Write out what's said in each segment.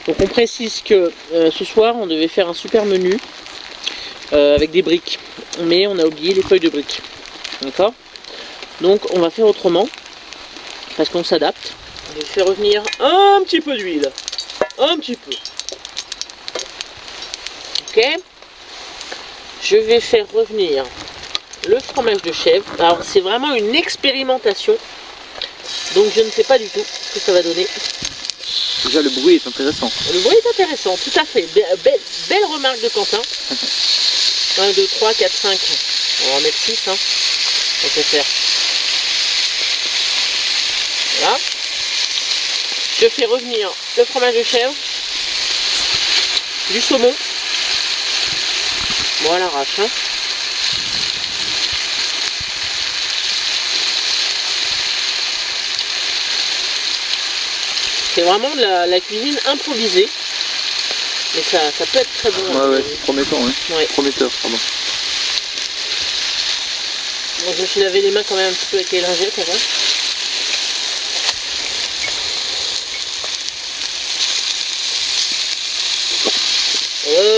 Donc on précise que ce soir on devait faire un super menu avec des briques, mais on a oublié les feuilles de briques. D'accord? Donc on va faire autrement, parce qu'on s'adapte. Je vais faire revenir un petit peu d'huile. Un petit peu. Ok? Je vais faire revenir le fromage de chèvre. Alors c'est vraiment une expérimentation. Donc je ne sais pas du tout ce que ça va donner. Déjà le bruit est intéressant. Le bruit est intéressant, tout à fait. Belle remarque de Quentin. 1, 2, 3, 4, 5. On va en mettre 6. Hein. On peut faire. Voilà. Je fais revenir le fromage de chèvre. Du saumon. Bon à l'arrache. Hein. C'est vraiment de la cuisine improvisée. Mais ça peut être très bon. Ouais, c'est promettant, ouais. Prometteur, pardon. Bon, je me suis lavé les mains quand même un petit peu avec les lingettes avant.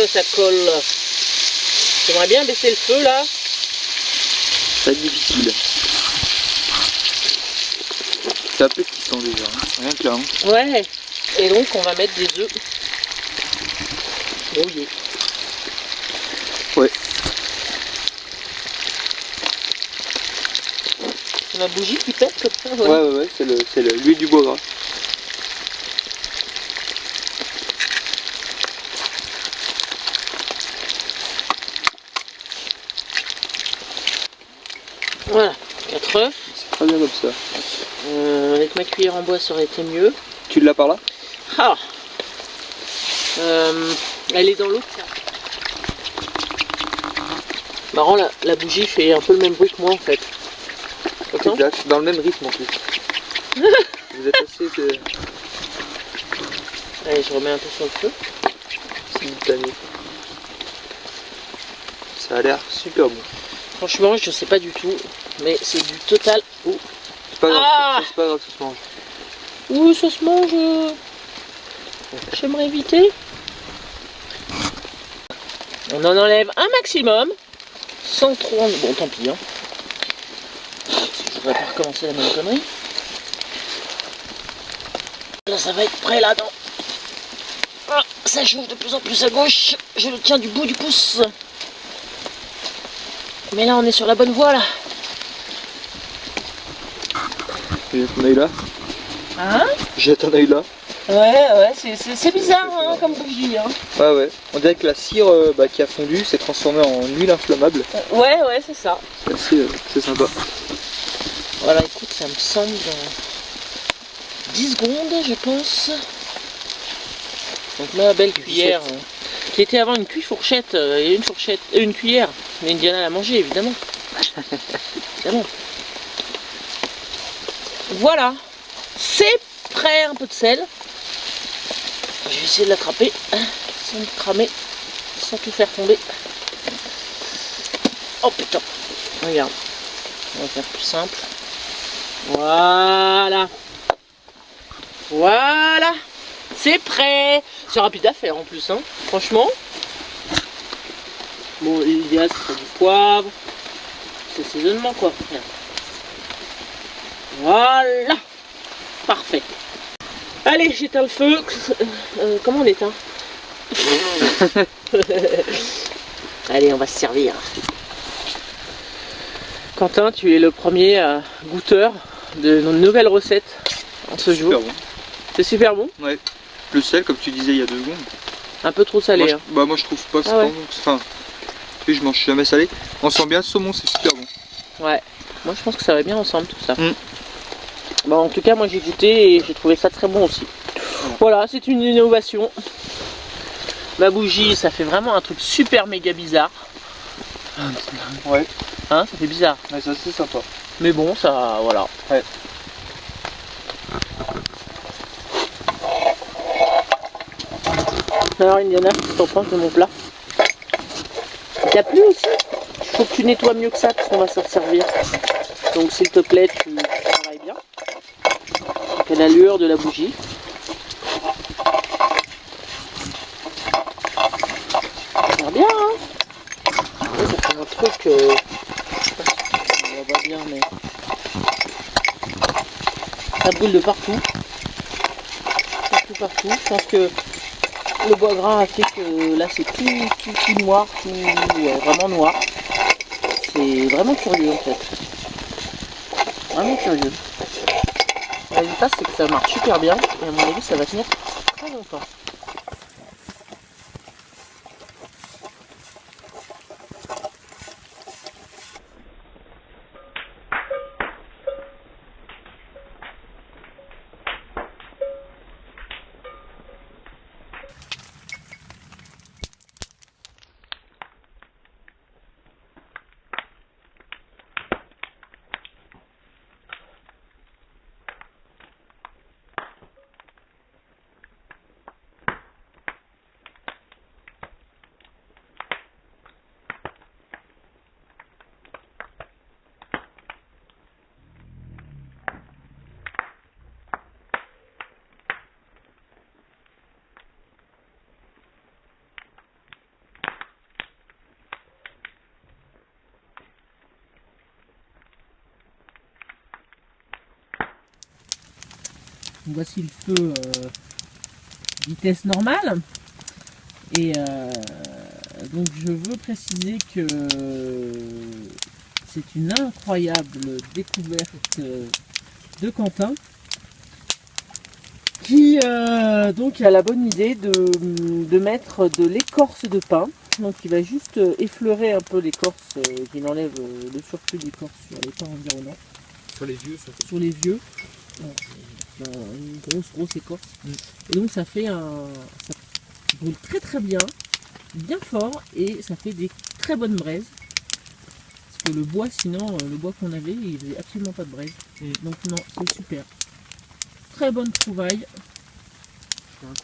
Ça colle. J'aimerais bien baisser le feu là. Ça va être difficile. C'est appétissant déjà, hein. Rien que là. Hein. Ouais. Et donc on va mettre des œufs brouillés. Ouais. C'est ma bougie qui pète comme ça. Ouais, c'est l'huile du bois gras. Voilà, 4 œufs. C'est très bien comme ça. Avec ma cuillère en bois ça aurait été mieux. Tu l'as par là? Ah. Elle est dans l'eau. Marrant, la bougie fait un peu le même bruit que moi en fait. Exact, dans le même rythme en plus. Vous êtes assez... Allez, je remets un peu sur le feu. Simultané. Ça a l'air super bon. Franchement, je sais pas du tout, mais c'est du total. C'est pas grave, c'est pas grave, ça se mange. Ouh, ça se mange. J'aimerais éviter. On en enlève un maximum, sans trop. Bon, tant pis. Hein. Je voudrais pas recommencer la même connerie. Là, ça va être prêt là-dedans. Ah, ça chauffe de plus en plus à gauche. Je le tiens du bout du pouce. Mais là, on est sur la bonne voie là. Jette un œil là. Hein? Jette un œil là. Ouais, c'est bizarre hein, comme bougie. Hein. Ouais. On dirait que la cire qui a fondu s'est transformée en huile inflammable. Ouais, c'est ça. C'est sympa. Voilà, écoute, ça me semble dans 10 secondes, je pense. Donc ma belle cuillère, qui était avant une fourchette et une cuillère. Mais Indiana l'a mangé, évidemment. Évidemment. Voilà, c'est prêt, un peu de sel. Je vais essayer de l'attraper sans me cramer, sans tout faire tomber. Oh putain, regarde, on va faire plus simple. Voilà, c'est prêt. C'est rapide à faire en plus, hein. Franchement. Bon, l'idéal c'est du poivre, c'est assaisonnement quoi. Voilà, parfait. Allez, j'éteins le feu. Comment on éteint? Allez, on va se servir. Quentin, tu es le premier goûteur de nos nouvelles recettes en ce jour. Super bon. C'est super bon? Ouais. Le sel, comme tu disais il y a 2 secondes. Un peu trop salé. Moi je trouve pas. Ouais. Enfin, je mange jamais salé. On sent bien le saumon, c'est super bon. Ouais. Moi je pense que ça va bien ensemble tout ça. Bon, en tout cas, moi j'ai goûté et j'ai trouvé ça très bon aussi. Voilà, c'est une innovation. Ma bougie, ça fait vraiment un truc super méga bizarre. Ouais. Hein, ça fait bizarre. Ouais, ça c'est sympa. Mais bon, ça, voilà. Ouais. Alors Indiana, qu'est-ce que t'en penses de mon plat? T'as plu aussi? Il faut que tu nettoies mieux que ça parce qu'on va s'en servir. Donc s'il te plaît, tu travailles bien. Donc à l'allure de la bougie. un truc, je sais pas si on voit pas bien, mais ça brûle de partout. Partout. Je pense que le bois gras a fait que là c'est tout noir, vraiment noir. C'est vraiment curieux en fait. Vraiment curieux. Le résultat c'est que ça marche super bien et à mon avis ça va tenir très longtemps. Voici le feu vitesse normale et donc je veux préciser que c'est une incroyable découverte de Quentin qui donc a la bonne idée de mettre de l'écorce de pin. Donc il va juste effleurer un peu l'écorce, qu'il enlève le surplus d'écorce sur les pins environnants. Sur les vieux, ça fait. Sur les vieux. Une grosse écorce. Et donc ça fait ça brûle très bien fort et ça fait des très bonnes braises. Parce que le bois sinon, le bois qu'on avait, il faisait absolument pas de braise. Donc non, c'est super. Très bonne trouvaille.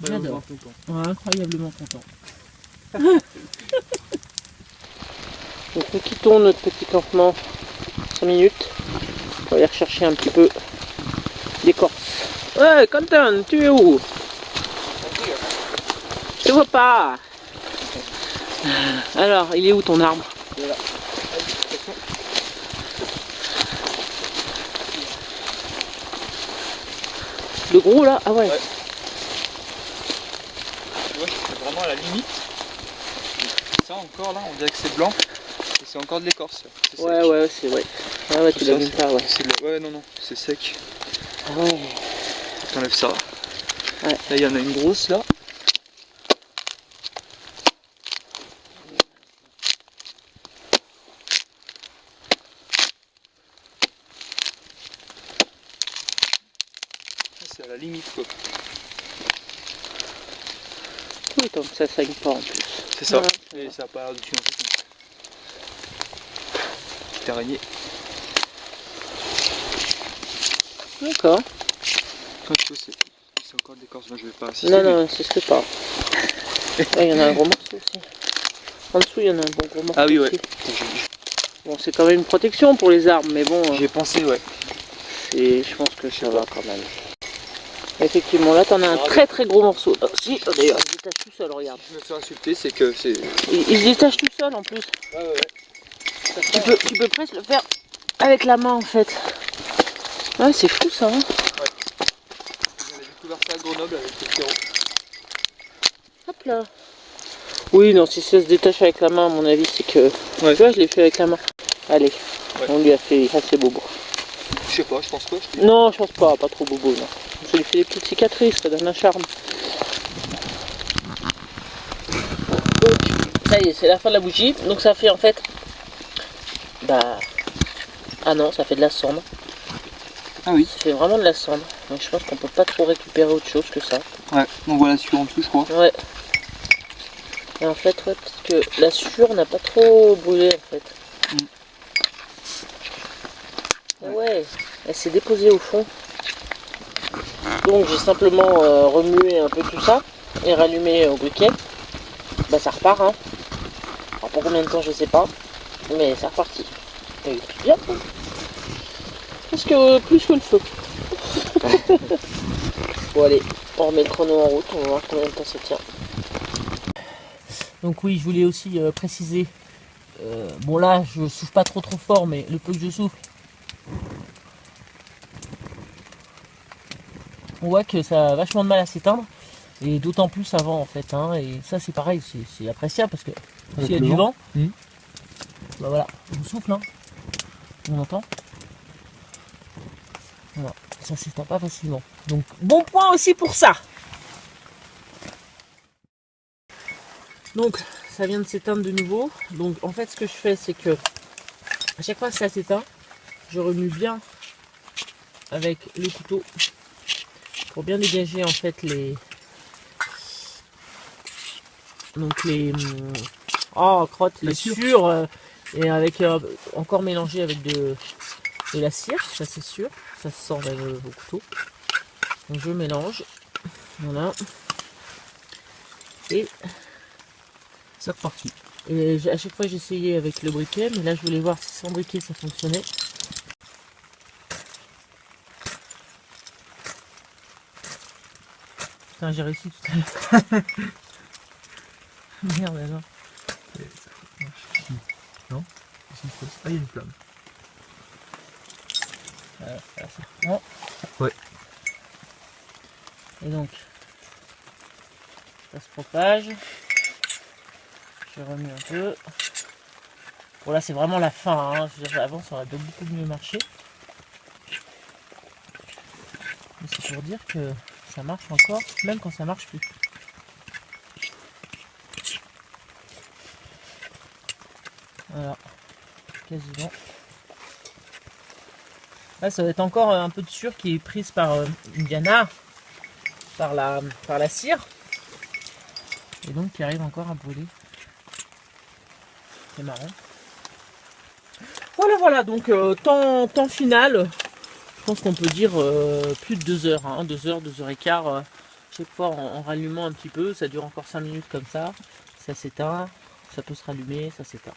J'adore. Incroyablement content. Donc nous quittons notre petit campement 5 minutes. On va aller rechercher un petit peu d'écorce. Ouais, Quentin, tu es où? Je te vois pas. Alors, il est où ton arbre? Le gros là? Ah ouais. Tu vois, c'est vraiment à la limite. Ça encore là, on dirait que c'est blanc. Et c'est encore de l'écorce. Ouais, c'est vrai. Ah ouais, tu l'as vu pas, ouais. Ouais, non, c'est sec. Ah ouais. T'enlèves ça. Ouais. Là, il y en a une grosse là. C'est à la limite quoi. Oui, tant que ça saigne pas en plus. C'est ça. Ouais. Et ça n'a pas l'air dessus en fait. Petite araignée. D'accord. Quand tu vois, c'est encore de l'écorce. Moi je vais pas assister. Non, n'insiste pas. Il y en a un gros morceau aussi. En dessous, il y en a un bon gros morceau. Ah oui, ouais. Aussi. Bon, c'est quand même une protection pour les arbres, mais bon. J'ai pensé, ouais. Et je pense que ça va quand même. Effectivement, là, t'en as un très gros morceau. Oh, si, oh, d'ailleurs, il se détache tout seul, regarde. Si je me fais insulter, c'est que c'est. Il se détache tout seul en plus. Ouais. Tu peux presque le faire avec la main en fait. Ouais, c'est fou ça. Hein, ouais. J'avais découvert ça à Grenoble avec le Pierrot. hop là. Oui, non, si ça se détache avec la main, à mon avis, c'est que. Ouais. Tu vois, je l'ai fait avec la main. Allez, ouais. On lui a fait assez bobo. Je sais pas, je pense pas. Non, je pense pas trop bobo, non. Je lui fais des petites cicatrices, ça donne un charme. Donc, ça y est, c'est la fin de la bougie. Donc ça fait en fait. Bah. Ah non, ça fait de la cendre. Ah oui. Ça fait vraiment de la cendre. Donc je pense qu'on peut pas trop récupérer autre chose que ça. Ouais, donc voilà sur en dessous, je crois. Ouais. Et en fait, ouais, parce que la sueur n'a pas trop brûlé en fait. Ouais, elle s'est déposée au fond. Donc j'ai simplement remué un peu tout ça et rallumé au briquet. Bah ça repart hein. Alors pour combien de temps je sais pas. Mais c'est reparti. Et bien. Plus que le feu. Bon allez, on remet le chrono en route, on va voir combien de temps ça tient. Donc oui, je voulais aussi préciser Bon là je souffle pas trop fort, mais le peu que je souffle, on voit que ça a vachement de mal à s'éteindre. Et d'autant plus avant en fait, hein, et ça c'est pareil, c'est appréciable parce que s'il y a du vent, bah voilà, on souffle, hein, on entend. Voilà, ça s'éteint pas facilement. Donc bon point aussi pour ça. Donc ça vient de s'éteindre de nouveau. Donc en fait ce que je fais c'est que à chaque fois que ça s'éteint, je remue bien avec le couteau pour bien dégager en fait les crottes, les sûrs, et avec encore mélangé avec de la cire, ça c'est sûr, ça se sort au couteau. Donc je mélange, voilà, et c'est reparti. Et à chaque fois j'essayais avec le briquet, mais là je voulais voir si sans briquet ça fonctionnait. Putain, j'ai réussi tout à l'heure. Merde alors. Non? Ah, il y a une flamme. Voilà, ça reprend. Ouais. Et donc, ça se propage. Je remue un peu. Bon là c'est vraiment la fin, hein. Je veux dire, avant ça aurait beaucoup mieux marché. Mais c'est pour dire que ça marche encore, même quand ça marche plus. Voilà, quasiment. Là ça va être encore un peu de sueur qui est prise par Indiana, par la cire. Et donc qui arrive encore à brûler. C'est marrant. Voilà, donc temps final, je pense qu'on peut dire plus de 2 heures, hein, 2 heures, 2 heures et quart, chaque fois en rallumant un petit peu, ça dure encore 5 minutes comme ça s'éteint, ça peut se rallumer, ça s'éteint.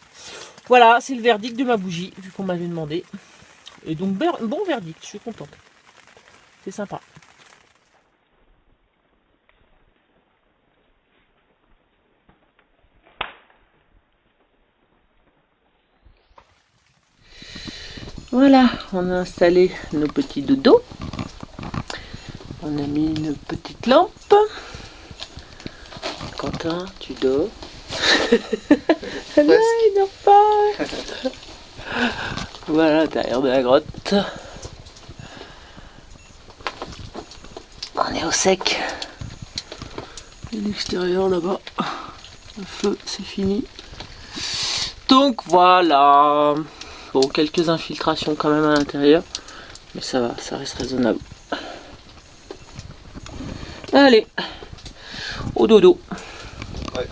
Voilà, c'est le verdict de ma bougie, vu qu'on m'avait demandé. Et donc bon verdict, je suis contente. C'est sympa. Voilà, on a installé nos petits dodos. On a mis une petite lampe. Quentin, tu dors. Là, il dort pas. Voilà l'intérieur de la grotte. On est au sec. Et l'extérieur là-bas. Le feu, c'est fini. Donc voilà. Bon, quelques infiltrations quand même à l'intérieur. Mais ça va, ça reste raisonnable. Allez. Au dodo. Ouais.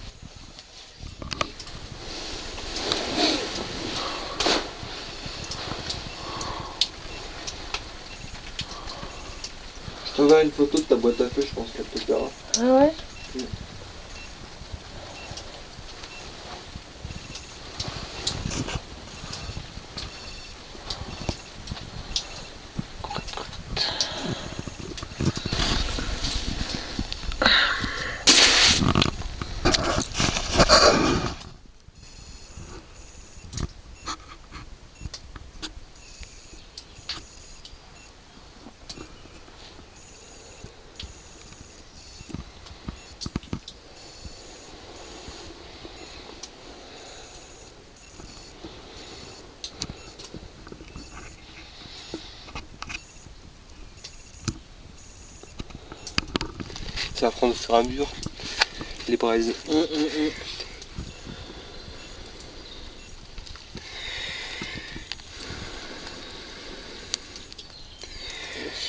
Je t'enverrai une photo de ta boîte à feu, je pense qu'elle te plaira. Ah ouais? Ça va prendre au fur et à mesure les braises.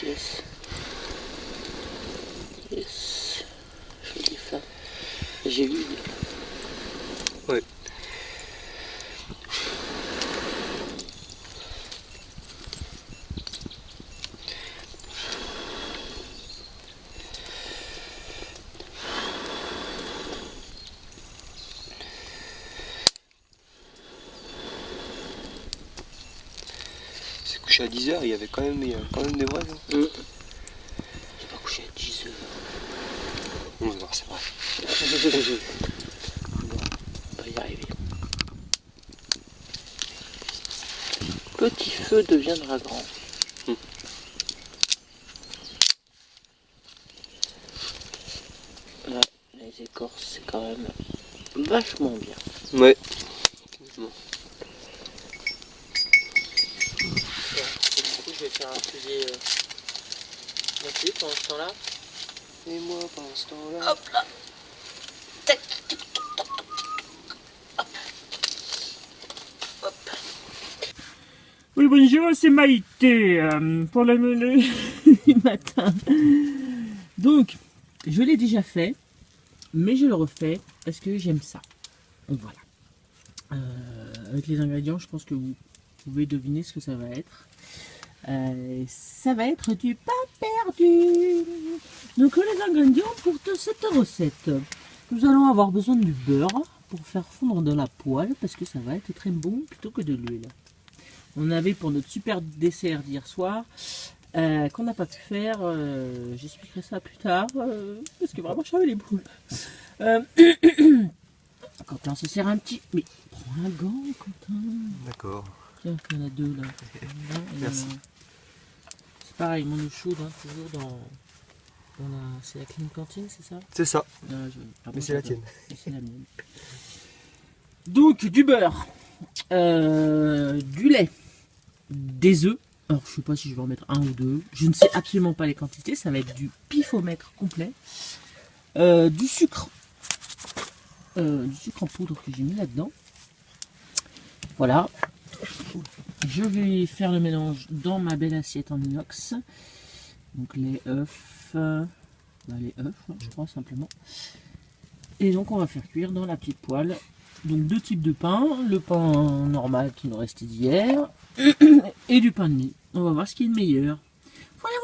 Yes. Yes. Jolie femme. J'ai vu. Ouais. C'est couché à 10 h, il y avait quand même des braises. Hein. J'ai pas couché à 10 heures. Non, c'est vrai. Bon, on va y arriver. petit feu deviendra grand. Là, les écorces, c'est quand même vachement bien. Ouais. Du coup, je vais faire infuser mon thé pendant ce temps-là. Et moi pendant ce temps-là. Hop là. Tac. Hop. Oui, bonjour, c'est Maïté pour le menu du matin. Donc, je l'ai déjà fait, mais je le refais parce que j'aime ça. Donc voilà. Avec les ingrédients, je pense que vous pouvez deviner ce que ça va être. Ça va être du pain perdu. Donc les ingrédients pour cette recette. Nous allons avoir besoin du beurre pour faire fondre dans la poêle parce que ça va être très bon plutôt que de l'huile. On avait pour notre super dessert d'hier soir qu'on n'a pas pu faire. J'expliquerai ça plus tard parce que vraiment j'avais les boules. Quentin se sert un petit... Mais prends un gant, Quentin. D'accord. Tiens, il y en a deux là. Merci. C'est pareil, mon eau chaude, hein, toujours dans la... C'est la clean cantine, c'est ça? C'est ça. Non, Mais c'est la tienne. C'est la mienne. Donc, du beurre, du lait, des œufs. Alors, je sais pas si je vais en mettre un ou deux. Je ne sais absolument pas les quantités. Ça va être du pifomètre complet. Du sucre en poudre que j'ai mis là-dedans. Voilà. Je vais faire le mélange dans ma belle assiette en inox. Donc les œufs, les œufs, je crois simplement. Et donc on va faire cuire dans la petite poêle. Donc deux types de pain, le pain normal qui nous restait d'hier et du pain de mie. On va voir ce qui est le meilleur. Voilà,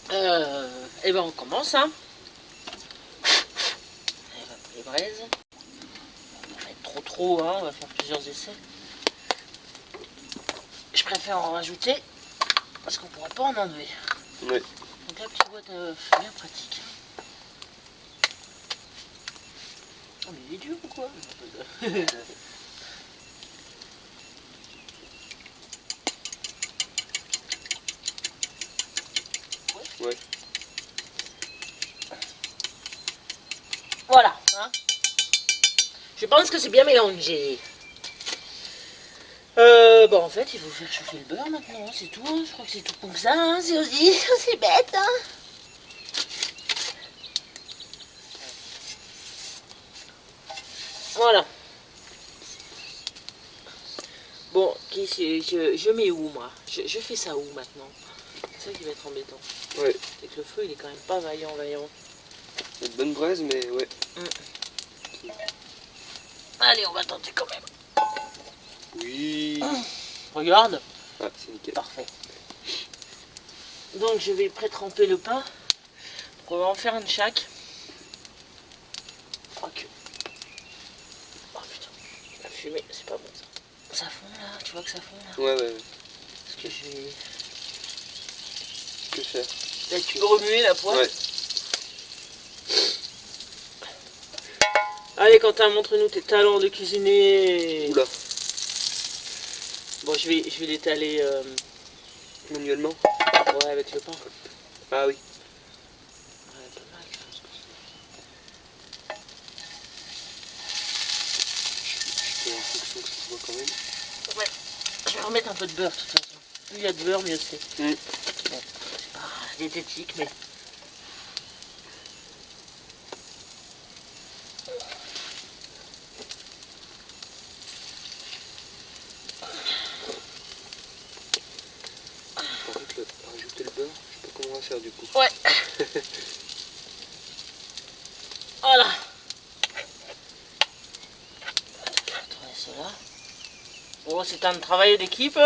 voilà. Et ben on commence, hein. Les braises. On va mettre trop, hein. On va faire plusieurs essais. Je préfère en rajouter parce qu'on pourra pas en enlever. Ouais. Donc la petite boîte à œufs, bien pratique. Oh mais il est dur ou quoi? Ouais. Voilà, hein. Je pense que c'est bien mélangé. Bon en fait il faut faire chauffer le beurre maintenant, c'est tout, hein. Je crois que c'est tout comme ça, hein. C'est aussi bête, hein. Voilà. Bon, je mets où moi? Je fais ça où maintenant? C'est ça qui va être embêtant. Ouais. C'est que le feu il est quand même pas vaillant. C'est une bonne braise, mais ouais. Allez, on va tenter quand même. Oui. Regarde. Ah, c'est nickel. Parfait. Donc je vais pré-tremper le pain. On va en faire un de chaque. Ok. Oh putain, la fumée, c'est pas bon ça. Ça fond là, tu vois que ça fond là? Ouais. Est-ce que je vais... Que faire? Là, tu peux remuer la poêle? Ouais. Allez Quentin, montre-nous tes talents de cuisiner. Oula. Bon, je vais l'étaler Manuellement? ouais, avec le pain. Ah oui. Ouais, pas mal. Je fais en fonction que ça se voit quand même. Ouais. Je vais remettre un peu de beurre de toute façon. Plus il y a de beurre, mieux c'est. Bon, c'est pas diététique, mais... Par contre, rajouter le beurre, je sais pas comment on va faire du coup. Ouais. Voilà. Tourner cela. Bon, c'est un travail d'équipe.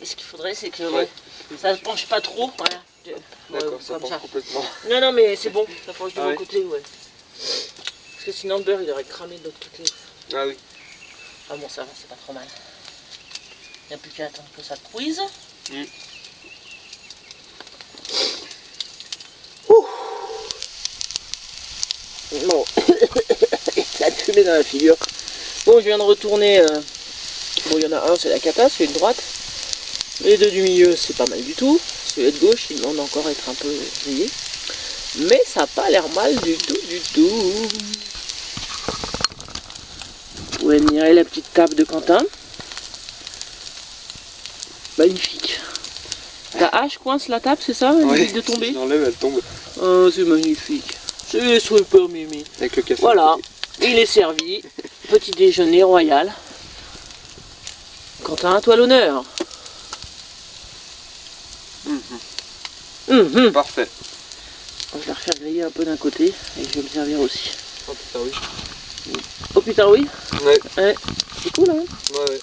Ce qu'il faudrait, c'est que Ouais. ça ne penche pas trop. Voilà. D'accord, Ouais, ça comme penche complètement. Non, mais c'est bon. Ça penche du Ah bon ouais. côté, ouais. Parce que sinon, le beurre, il aurait cramé de l'autre côté. Ah oui. Ah bon, ça va, c'est pas trop mal. Il n'y a plus qu'à attendre que ça cuise. Bon. fumée dans la figure. Bon, je viens de retourner. Bon, il y en a un, c'est la cata, celui de droite. Les deux du milieu, c'est pas mal du tout. Celui de gauche, il demande encore à être un peu grillé. Mais ça n'a pas l'air mal du tout, du tout. Vous pouvez admirer la petite table de Quentin. Magnifique. La hache coince la table, c'est ça? Elle évite de tomber. Si je l'enlève, elle tombe. Oh, c'est magnifique. C'est super mimi. Avec le café. Voilà, il est servi. Petit déjeuner royal. Quentin, à toi l'honneur. Parfait. Je vais la refaire griller un peu d'un côté et je vais me servir aussi. Oh putain, oui. Oh putain, oui. Ouais. C'est cool, hein. Ouais.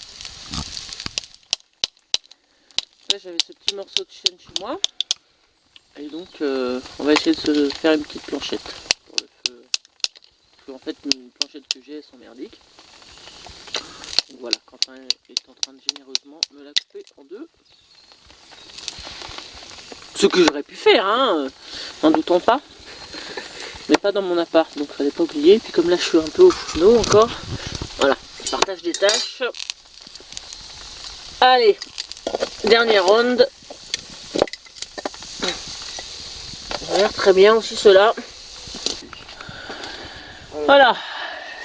Là, j'avais ce petit morceau de chêne chez moi. Et donc, on va essayer de se faire une petite planchette pour le feu. Parce qu'en fait, une planchette que j'ai, elles sont merdiques. Donc voilà, Quentin est en train de généreusement me la couper en deux. Ce que j'aurais pu faire, hein, n'en doutons pas. Mais pas dans mon appart, donc fallait pas oublier. Puis comme là, je suis un peu au fourneau encore. Voilà, partage des tâches. Allez, dernière ronde. Ça a l'air très bien aussi cela. Voilà,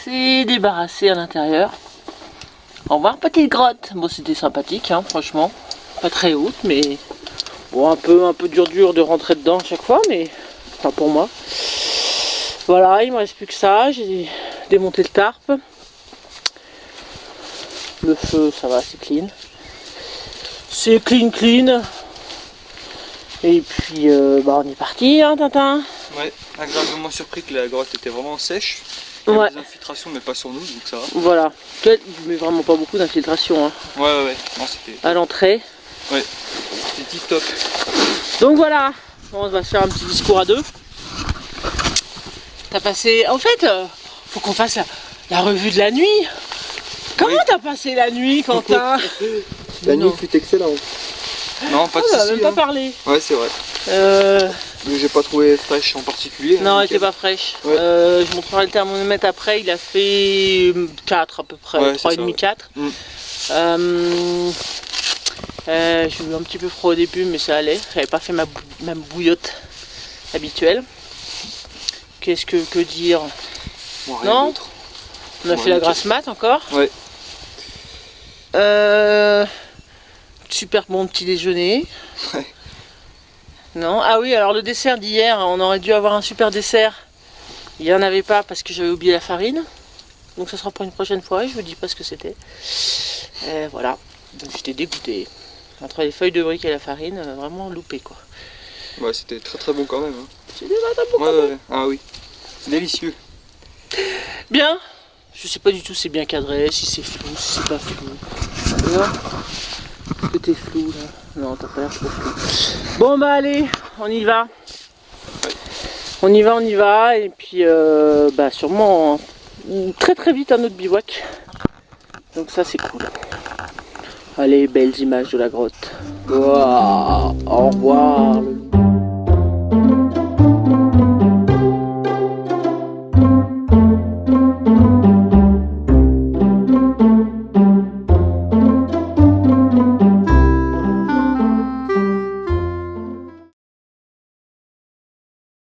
c'est débarrassé à l'intérieur. Au revoir petite grotte. Bon, c'était sympathique, hein, franchement. Pas très haute, mais bon, un peu dur de rentrer dedans à chaque fois, mais pas pour moi. Voilà, il me reste plus que ça. J'ai démonté le tarp. Le feu, ça va, c'est clean. C'est clean. Et puis, bah, on est parti, hein, Tintin. Ouais, agréablement surpris que la grotte était vraiment sèche. Il y Ouais. avait des infiltrations, mais pas sur nous, donc ça va. Voilà. Mais vraiment pas beaucoup d'infiltration, hein, Ouais. Non, c'était à l'entrée. tip top. Donc voilà, on va se faire un petit discours à deux. T'as passé... En fait, faut qu'on fasse la revue de la nuit. Comment t'as passé la nuit, Quentin? La nuit fut excellente. Non, pas de On a soucis. même pas hein. parlé. Ouais, c'est vrai. Mais j'ai pas trouvé fraîche en particulier. Non, hein, elle était pas fraîche. Ouais. Je montrerai le thermomètre après, il a fait 4 à peu près, Ouais, 3,5, 4. J'ai eu un petit peu froid au début, mais ça allait. J'avais pas fait ma bouillotte habituelle. Qu'est-ce que dire? Bon, rien Non. d'autre. On a Ouais, fait la nickel. grasse mat encore. Ouais. Super bon petit déjeuner. Ouais. Non. Ah oui, alors le dessert d'hier, on aurait dû avoir un super dessert. Il n'y en avait pas parce que j'avais oublié la farine. Donc ça sera pour une prochaine fois, je vous dis pas ce que c'était. Voilà. Donc j'étais dégoûté. Entre les feuilles de briques et la farine, vraiment loupé quoi. Ouais, c'était très bon quand même. Hein. C'est des patates pour Ouais. Ah oui. C'est délicieux. Bien. Je sais pas du tout si c'est bien cadré, si c'est flou, si c'est pas flou. Alors, est-ce que t'es flou là? Non, t'as pas l'air trop flou. Bon bah allez, on y va. On y va, et puis bah sûrement très vite un autre bivouac. Donc ça c'est cool. Allez, belles images de la grotte. Wow, au revoir.